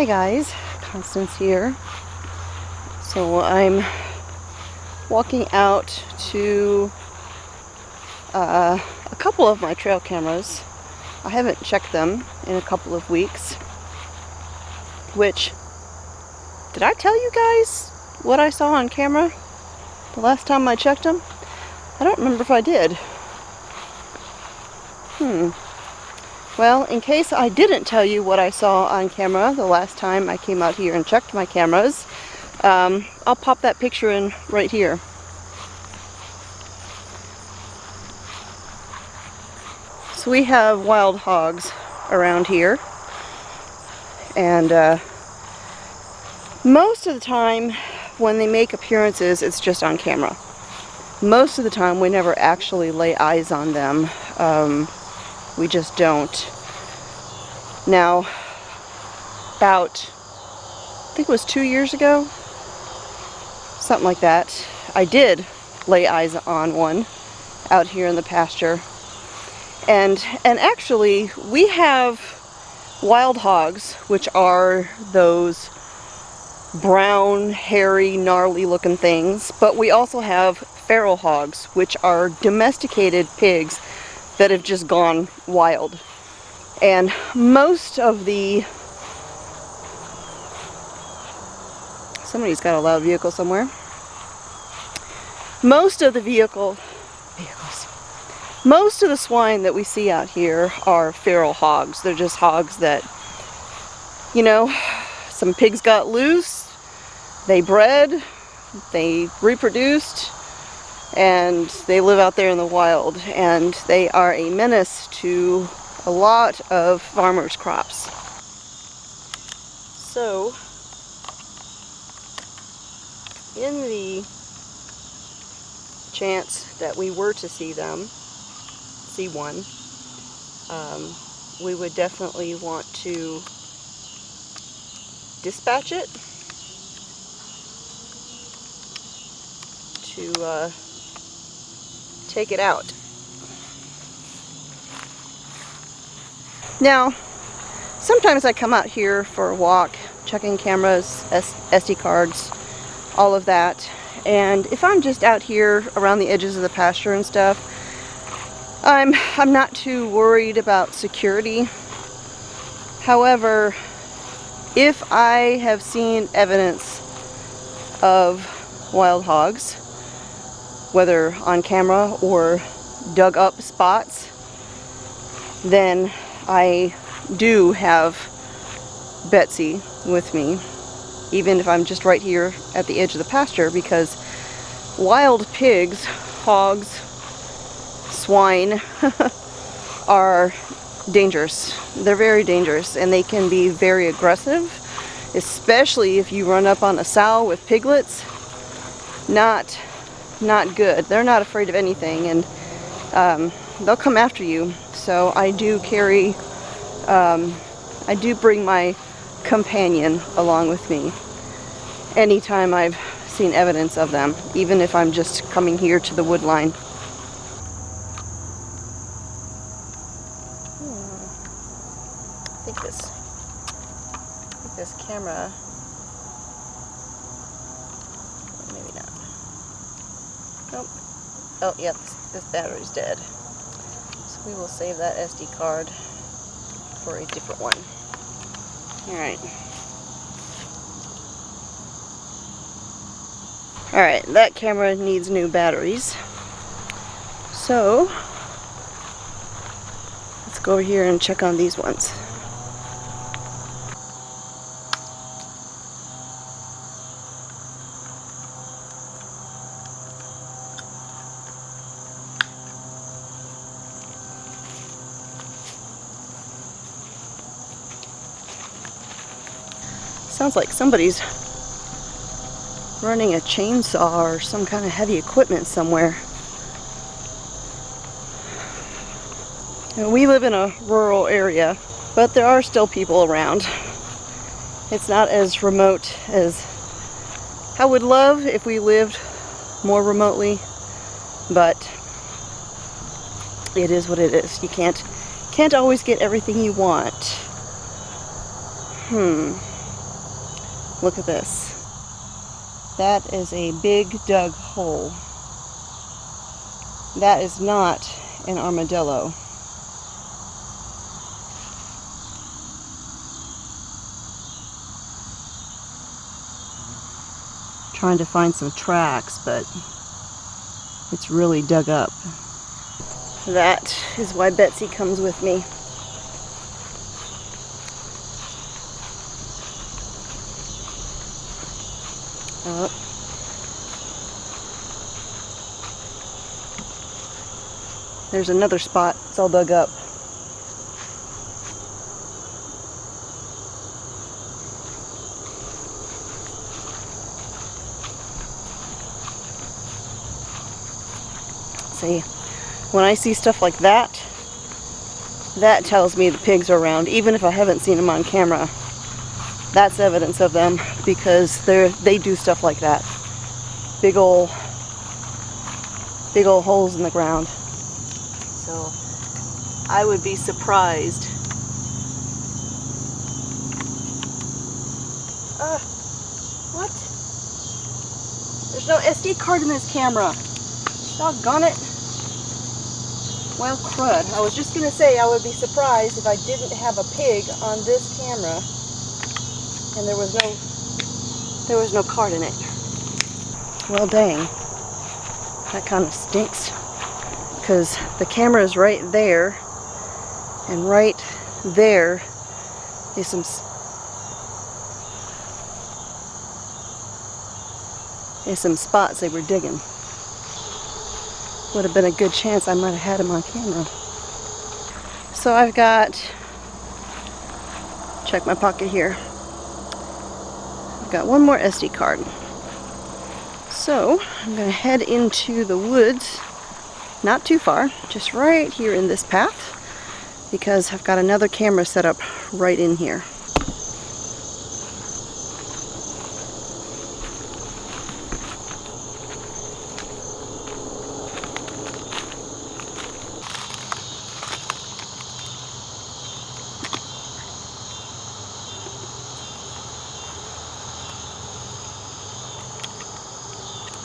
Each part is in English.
Hey guys, Constance here. So I'm walking out to a couple of my trail cameras. I haven't checked them in a couple of weeks. Which, did I tell you guys what I saw on camera the last time I checked them? I don't remember if I did. Well, in case I didn't tell you what I saw on camera the last time I came out here and checked my cameras, I'll pop that picture in right here. So we have wild hogs around here, and most of the time when they make appearances, it's just on camera. Most of the time we never actually lay eyes on them. We just don't. Now, about, I think it was 2 years ago, something like that, I did lay eyes on one out here in the pasture. And actually, we have wild hogs, which are those brown, hairy, gnarly looking things, but we also have feral hogs, which are domesticated pigs that have just gone wild. And most of the... Somebody's got a loud vehicle somewhere. Most of the vehicles, most of the swine that we see out here are feral hogs. They're just hogs that, you know, some pigs got loose, they bred, they reproduced, and they live out there in the wild, and they are a menace to a lot of farmers' crops. So, in the chance that we were to see one, we would definitely want to dispatch it to take it out. Now, sometimes I come out here for a walk, checking cameras, SD cards, all of that, and if I'm just out here around the edges of the pasture and stuff, I'm not too worried about security. However, if I have seen evidence of wild hogs, whether on camera or dug up spots, then I do have Betsy with me, even if I'm just right here at the edge of the pasture, because wild pigs, hogs, swine are dangerous. They're very dangerous, and they can be very aggressive, especially if you run up on a sow with piglets. Not good. They're not afraid of anything, and they'll come after you. So I do carry, I do bring my companion along with me anytime I've seen evidence of them, even if I'm just coming here to the wood line. I think this camera, maybe not. Nope. Oh, yep, this battery's dead. So we will save that SD card for a different one. Alright. Alright, that camera needs new batteries. So, let's go over here and check on these ones. Sounds like somebody's running a chainsaw or some kind of heavy equipment somewhere. And we live in a rural area, but there are still people around. It's not as remote as I would love if we lived more remotely, but it is what it is. You can't always get everything you want. Look at this. That is a big dug hole. That is not an armadillo. Trying to find some tracks, but it's really dug up. That is why Betsy comes with me. Oh. There's another spot. It's all dug up. See, when I see stuff like that, that tells me the pigs are around, even if I haven't seen them on camera. That's evidence of them, because they do stuff like that. Big ol' holes in the ground. So I would be surprised. What? There's no SD card in this camera. Doggone it. Well, crud. I was just gonna say I would be surprised if I didn't have a pig on this camera and there was no card in it. Well, dang. That kind of stinks, because the camera is right there, and right there is some spots they were digging. Would have been a good chance I might have had him on camera. So I've got, check my pocket here, I've got one more SD card. So I'm going to head into the woods, not too far, just right here in this path, because I've got another camera set up right in here.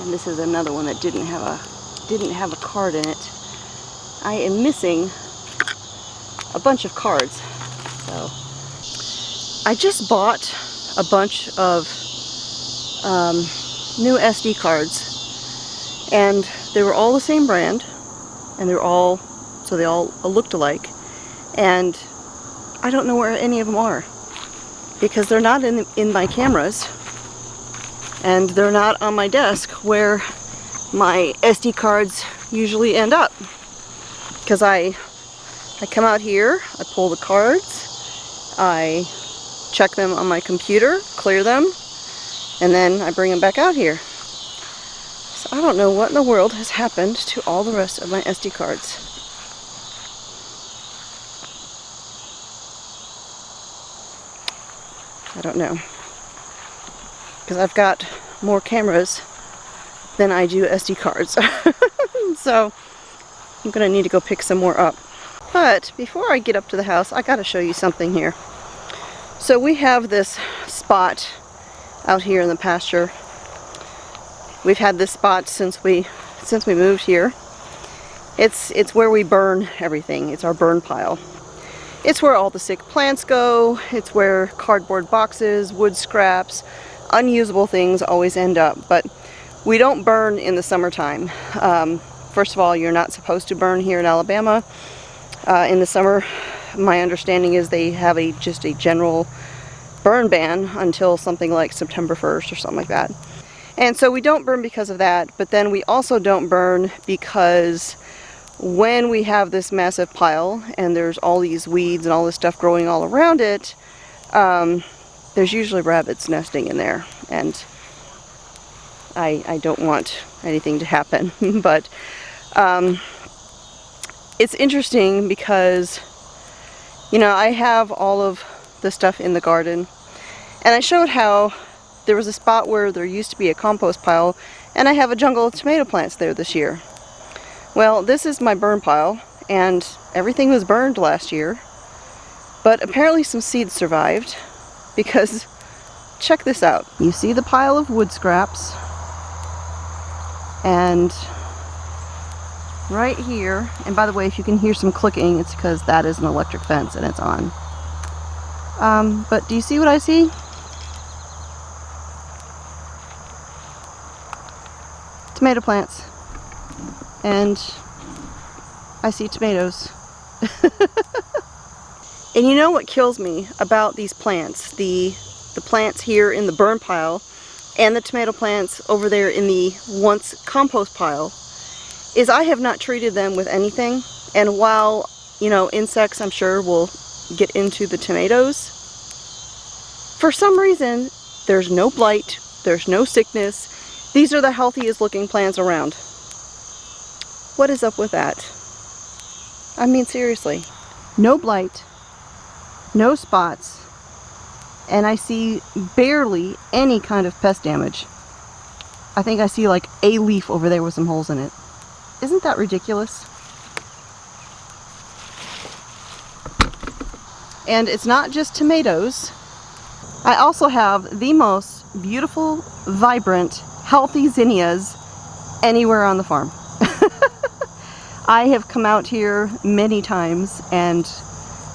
And this is another one that didn't have a card in it. I am missing a bunch of cards. So I just bought a bunch of new SD cards, and they were all the same brand, and they all looked alike, and I don't know where any of them are, because they're not in my cameras. And they're not on my desk where my SD cards usually end up. Because I come out here, I pull the cards, I check them on my computer, clear them, and then I bring them back out here. So I don't know what in the world has happened to all the rest of my SD cards. I don't know. Because I've got more cameras than I do SD cards. So I'm gonna need to go pick some more up. But before I get up to the house, I gotta show you something here. So we have this spot out here in the pasture. We've had this spot since we moved here. It's where we burn everything. It's our burn pile. It's where all the sick plants go. It's where cardboard boxes, wood scraps, unusable things always end up. But we don't burn in the summertime. First of all, you're not supposed to burn here in Alabama in the summer. My understanding is they have just a general burn ban until something like September 1st or something like that. And so we don't burn because of that, but then we also don't burn because when we have this massive pile and there's all these weeds and all this stuff growing all around it, there's usually rabbits nesting in there, and I don't want anything to happen. But it's interesting because, you know, I have all of the stuff in the garden, and I showed how there was a spot where there used to be a compost pile, and I have a jungle of tomato plants there this year. Well, this is my burn pile, and everything was burned last year, but apparently some seeds survived, because check this out. You see the pile of wood scraps, and right here, and by the way, if you can hear some clicking, it's because that is an electric fence and it's on. But do you see what I see? Tomato plants. And I see tomatoes. And you know what kills me about these plants, the plants here in the burn pile and the tomato plants over there in the once compost pile, is I have not treated them with anything. And while, you know, insects I'm sure will get into the tomatoes, for some reason there's no blight, there's no sickness. These are the healthiest looking plants around. What is up with that? I mean, seriously. No blight, no spots, and I see barely any kind of pest damage. I think I see like a leaf over there with some holes in it. Isn't that ridiculous? And it's not just tomatoes. I also have the most beautiful, vibrant, healthy zinnias anywhere on the farm. I have come out here many times and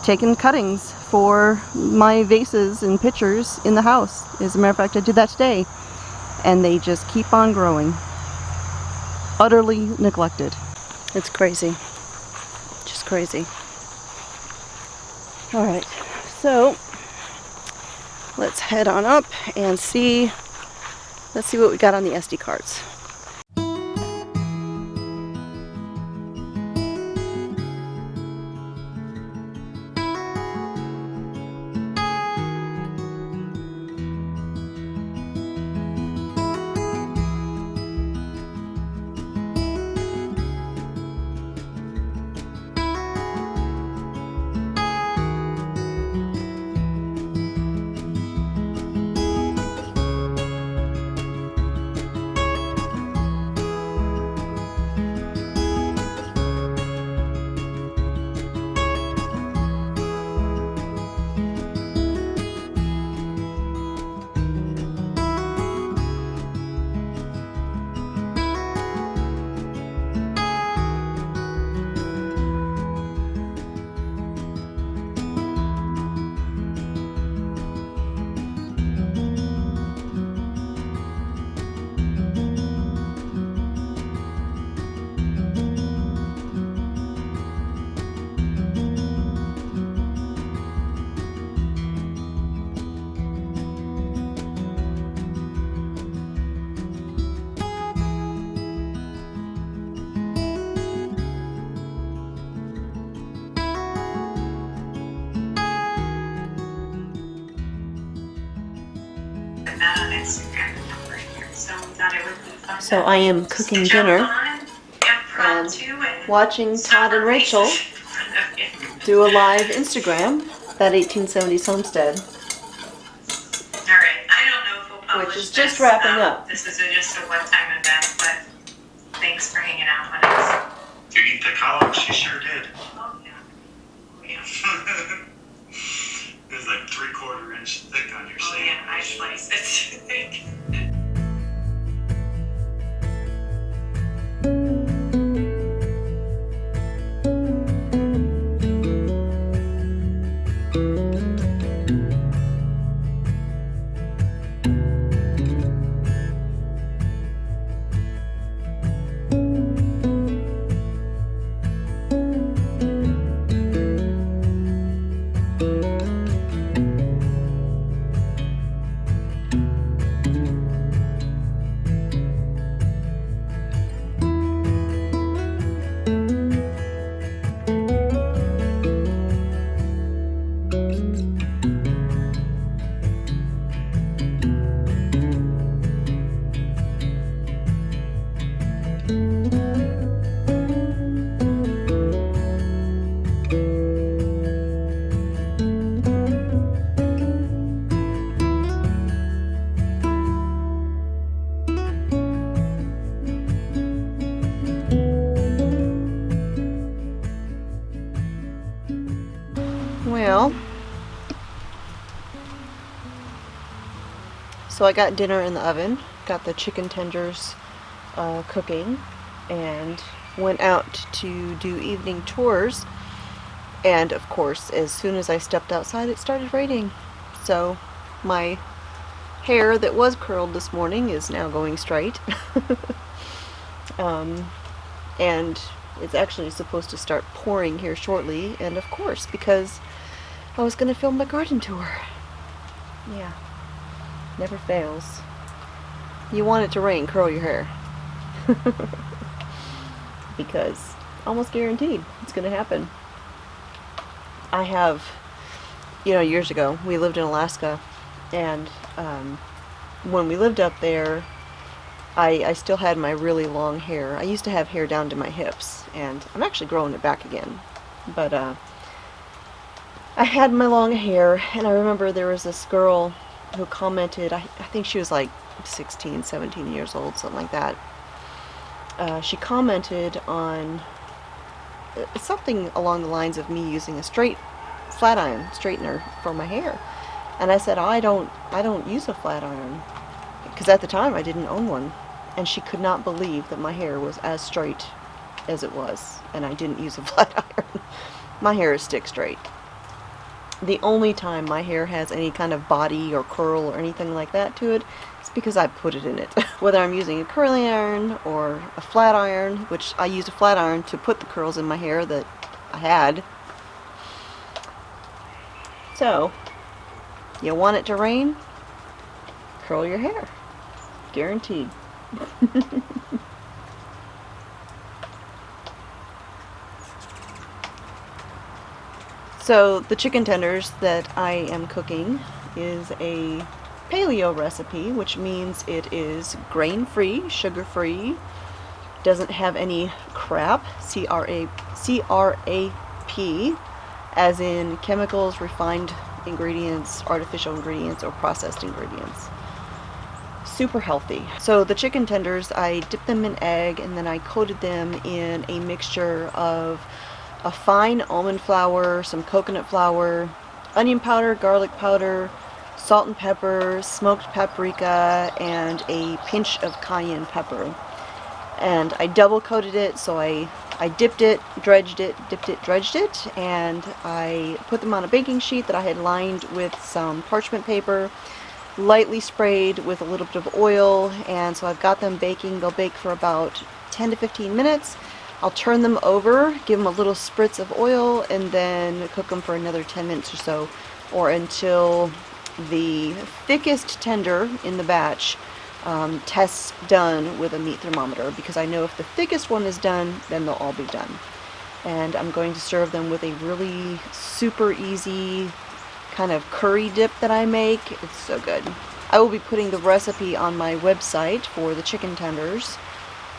taken cuttings for my vases and pitchers in the house. As a matter of fact, I did that today. And they just keep on growing. Utterly neglected. It's crazy. Just crazy. Alright, so let's head on up and see, let's see what we got on the SD cards. So I am cooking dinner and watching Todd and Rachel do a live Instagram, that 1870s homestead, which is just wrapping up. This is just a one-time event, but thanks for hanging out with us. Did you eat the collard? She sure did. Oh yeah. Oh yeah. It was like 3/4 inch thick on your Oh sandwich. yeah, I sliced it. So I got dinner in the oven, got the chicken tenders cooking, and went out to do evening chores. And of course, as soon as I stepped outside, it started raining. So my hair that was curled this morning is now going straight. And it's actually supposed to start pouring here shortly. And of course, because I was going to film my garden tour. Yeah, never fails. You want it to rain, curl your hair. Because almost guaranteed it's going to happen. I have, years ago, we lived in Alaska, and when we lived up there, I still had my really long hair. I used to have hair down to my hips, and I'm actually growing it back again. But I had my long hair, and I remember there was this girl who commented, I think she was like 16, 17 years old, something like that. She commented on something along the lines of me using a flat iron straightener for my hair. And I said, I don't use a flat iron, because at the time I didn't own one. And she could not believe that my hair was as straight as it was, and I didn't use a flat iron. My hair is stick straight. The only time my hair has any kind of body or curl or anything like that to it is because I put it in it. Whether I'm using a curling iron or a flat iron, which I used a flat iron to put the curls in my hair that I had. So, you want it to rain? Curl your hair. Guaranteed. So the chicken tenders that I am cooking is a paleo recipe, which means it is grain-free, sugar-free, doesn't have any crap, C-R-A-P, as in chemicals, refined ingredients, artificial ingredients, or processed ingredients. Super healthy. So the chicken tenders, I dipped them in egg, and then I coated them in a mixture of a fine almond flour, some coconut flour, onion powder, garlic powder, salt and pepper, smoked paprika, and a pinch of cayenne pepper. And I double coated it, so I dipped it, dredged it, dipped it, dredged it, and I put them on a baking sheet that I had lined with some parchment paper, lightly sprayed with a little bit of oil, and so I've got them baking. They'll bake for about 10 to 15 minutes. I'll turn them over, give them a little spritz of oil, and then cook them for another 10 minutes or so, or until the thickest tender in the batch tests done with a meat thermometer, because I know if the thickest one is done, then they'll all be done. And I'm going to serve them with a really super easy kind of curry dip that I make. It's so good. I will be putting the recipe on my website for the chicken tenders.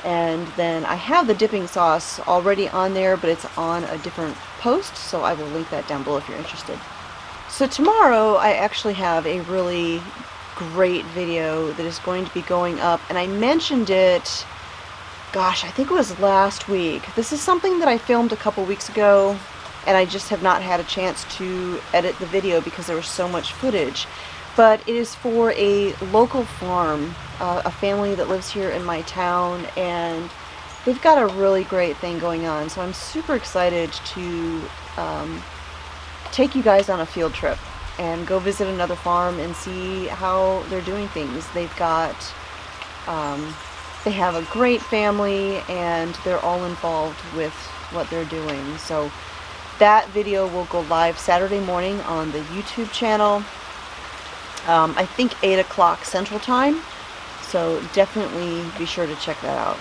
And then I have the dipping sauce already on there, but it's on a different post, so I will link that down below if you're interested. So tomorrow I actually have a really great video that is going to be going up, and I mentioned it, gosh, I think it was last week. This is something that I filmed a couple weeks ago, and I just have not had a chance to edit the video because there was so much footage. But it is for a local farm, a family that lives here in my town, and they've got a really great thing going on. So I'm super excited to take you guys on a field trip and go visit another farm and see how they're doing things. They've got, they have a great family, and they're all involved with what they're doing. So that video will go live Saturday morning on the YouTube channel. I think 8 o'clock Central Time, so definitely be sure to check that out.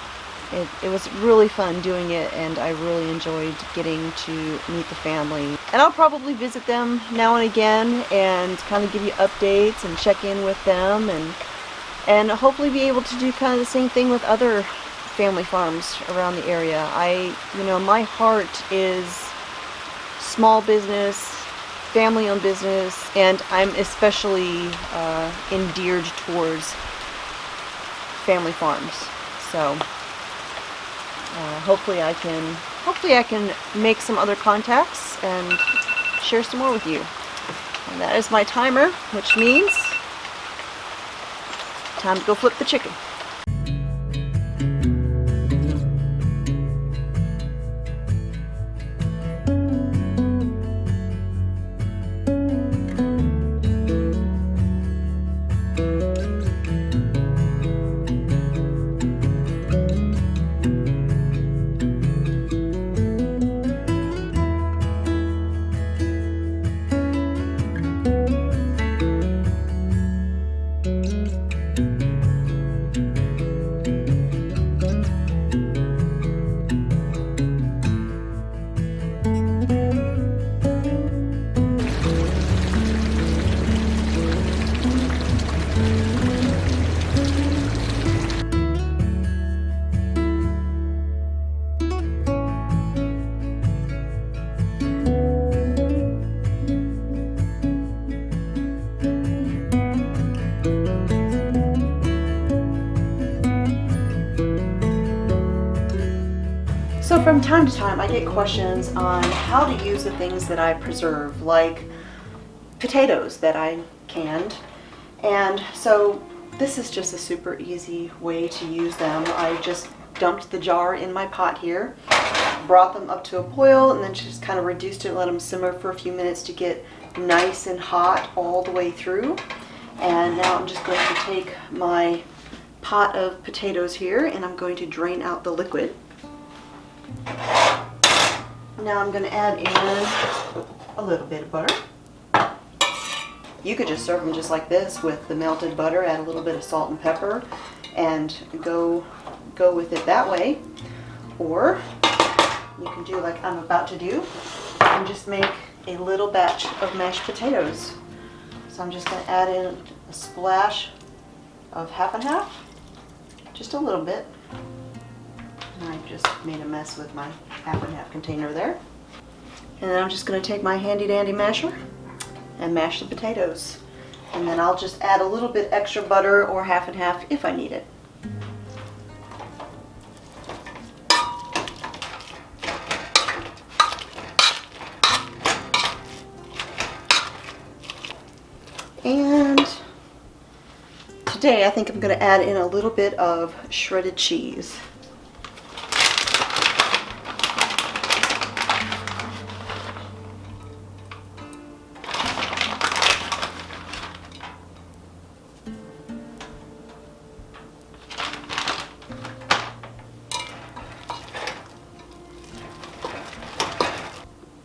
It was really fun doing it, and I really enjoyed getting to meet the family. And I'll probably visit them now and again and kind of give you updates and check in with them, and hopefully be able to do kind of the same thing with other family farms around the area. My heart is small business, family-owned business, and I'm especially endeared towards family farms. So hopefully I can make some other contacts and share some more with you. And that is my timer, which means time to go flip the chicken. So from time to time I get questions on how to use the things that I preserve, like potatoes that I canned. And so this is just a super easy way to use them. I just dumped the jar in my pot here, brought them up to a boil, and then just kind of reduced it and let them simmer for a few minutes to get nice and hot all the way through. And now I'm just going to take my pot of potatoes here and I'm going to drain out the liquid. Now I'm going to add in a little bit of butter. You could just serve them just like this with the melted butter, add a little bit of salt and pepper, and go with it that way. Or you can do like I'm about to do and just make a little batch of mashed potatoes. So I'm just going to add in a splash of half and half, just a little bit. And I just made a mess with my half and half container there. And then I'm just going to take my handy dandy masher and mash the potatoes. And then I'll just add a little bit extra butter or half and half if I need it. And today I think I'm going to add in a little bit of shredded cheese.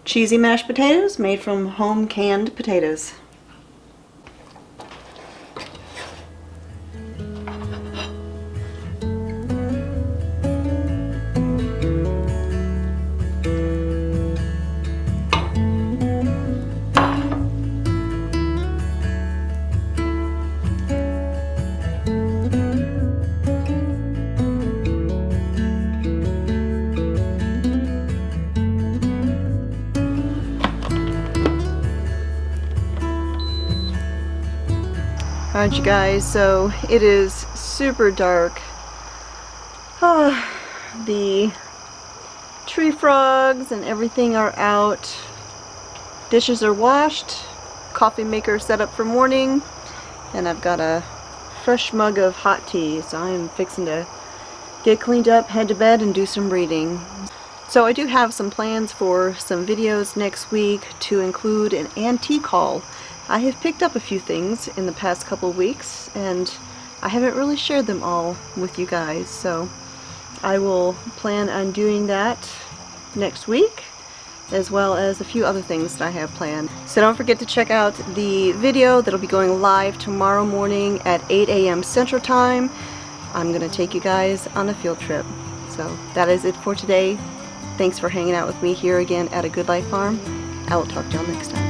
Cheesy mashed potatoes made from home canned potatoes. Alright you guys, so it is super dark. The tree frogs and everything are out. Dishes are washed, coffee maker set up for morning, and I've got a fresh mug of hot tea, so I'm fixing to get cleaned up, head to bed, and do some reading. So I do have some plans for some videos next week to include an antique haul. I have picked up a few things in the past couple of weeks and I haven't really shared them all with you guys, so I will plan on doing that next week, as well as a few other things that I have planned. So don't forget to check out the video that'll be going live tomorrow morning at 8 a.m. Central Time. I'm going to take you guys on a field trip. So that is it for today. Thanks for hanging out with me here again at A Good Life Farm. I will talk to y'all next time.